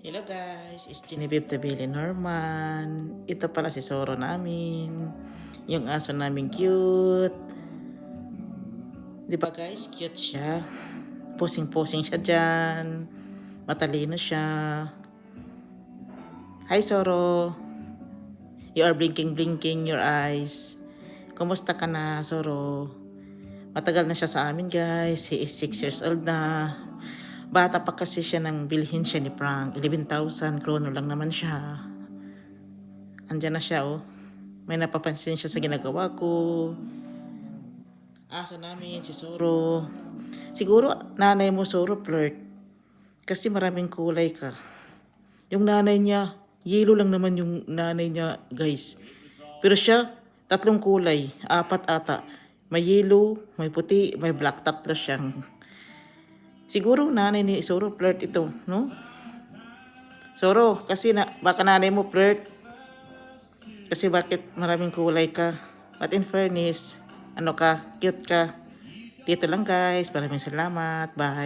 Hello guys, it's Genevieve Tabili Norman. Ito pala si Soro namin. Yung aso namin cute. Di ba guys, cute siya. Pusing-pusing siya dyan. Matalino siya. Hi Soro. You are blinking your eyes. Kumusta ka na Soro? Matagal na siya sa amin guys. He is 6 years old na. Bata pa kasi siya nang bilhin siya ni Frank. 11,000 krono lang naman siya. Andyan na siya oh. May napapansin siya sa ginagawa ko. Aso namin si Soro. Siguro nanay mo Soro flirt. Kasi maraming kulay ka. Yung nanay niya, yellow lang naman yung nanay niya guys. Pero siya, 3 kulay. 4 ata. May yellow, may puti, may black. 3 siyang. Siguro nanay ni Soro flirt ito, no? Soro, kasi baka nanay mo flirt. Kasi bakit maraming kulay ka. But in fairness, ano ka, cute ka. Dito lang guys, maraming salamat. Bye.